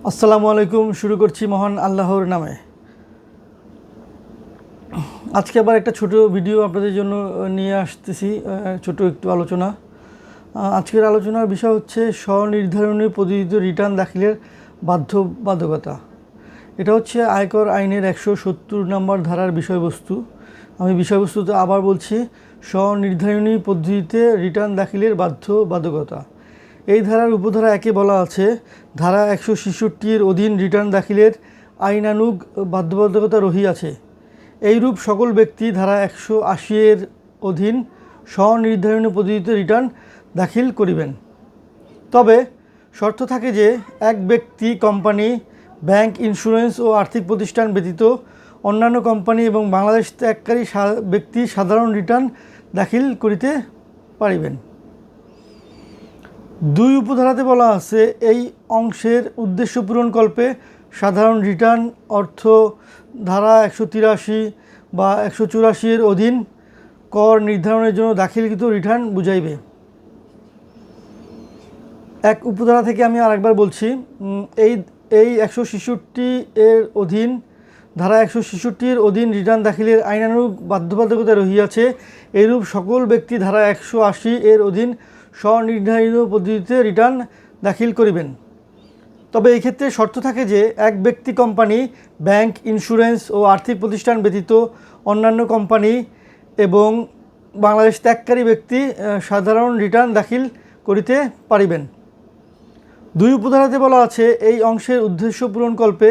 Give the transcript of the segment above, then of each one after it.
আসসালামু আলাইকুম। শুরু করছি মহান আল্লাহর নামে। আজকে আবার একটা ছোট ভিডিও আপনাদের জন্য নিয়ে আসতেছি, ছোট একটু আলোচনা। আজকের আলোচনার বিষয় হচ্ছে স্বনির্ধারণী পদ্ধতিতে রিটার্ন দাখিলের বাধ্যবাধকতা। এটা হচ্ছে আয়কর আইনের 170 নম্বর ধারার বিষয়বস্তু। আমি বিষয়বস্তুতে আবার বলছি, স্বনির্ধারণী পদ্ধতিতে রিটার্ন দাখিলের বাধ্যবাধকতা। এই ধারার উপধারা 1-এ বলা আছে, ধারা 166-এর অধীন রিটার্ন দাখিলের আইনানুগ বাধ্যবাধকতা রহিয়াছে। এইরূপ সকল ব্যক্তি ধারা 180-এর অধীন স্বনির্ধারণী পদ্ধতিতে রিটার্ন দাখিল করিবেন। তবে শর্ত থাকে যে এক ব্যক্তি, কোম্পানি, ব্যাংক, ইন্স্যুরেন্স ও আর্থিক প্রতিষ্ঠান ব্যতীত অন্যান্য কোম্পানি এবং বাংলাদেশ ত্যাগকারী ব্যক্তি সাধারণ রিটার্ন দাখিল করিতে পারিবেন। 2 উপধারাতে বলা আছে, এই অংশের উদ্দেশ্য পূরণকল্পে সাধারণ রিটার্ন অর্থ ধারা 183 বা 184-এর অধীন কর নির্ধারণের জন্য দাখিলকৃত রিটার্ন বুঝাইবে। 1 উপধারা থেকে আমি আরেকবার বলছি, এই 166-এর অধীন ধারা 166-এর অধীন রিটার্ন দাখিলের আইনানুগ বাধ্যবাধকতা রহিয়াছে। এইরূপ সকল ব্যক্তি ধারা 180-এর অধীন স্বনির্ধারিত পদ্ধতিতে রিটার্ন দাখিল করিবেন। তবে এই ক্ষেত্রে শর্ত থাকে যে এক ব্যক্তি, কোম্পানি, ব্যাংক, ইন্স্যুরেন্স ও আর্থিক প্রতিষ্ঠান ব্যতীত অন্যান্য কোম্পানি এবং বাংলাদেশ ত্যাগকারী ব্যক্তি সাধারণ রিটার্ন দাখিল করিতে পারিবেন। 2 উপধারাতে বলা আছে, এই অংশের উদ্দেশ্য পূরণকল্পে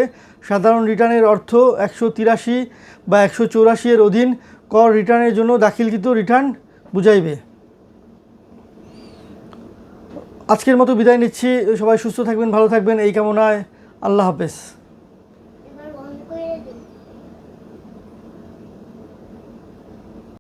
সাধারণ রিটার্নের অর্থ 183 বা 184-এর অধীন কর রিটার্নের জন্য দাখিলকৃত রিটার্ন বুঝাইবে। আজকের মতো বিদায় নিচ্ছি। সবাই সুস্থ থাকবেন, ভালো থাকবেন এই কামনায়। আল্লাহ হাফেজ।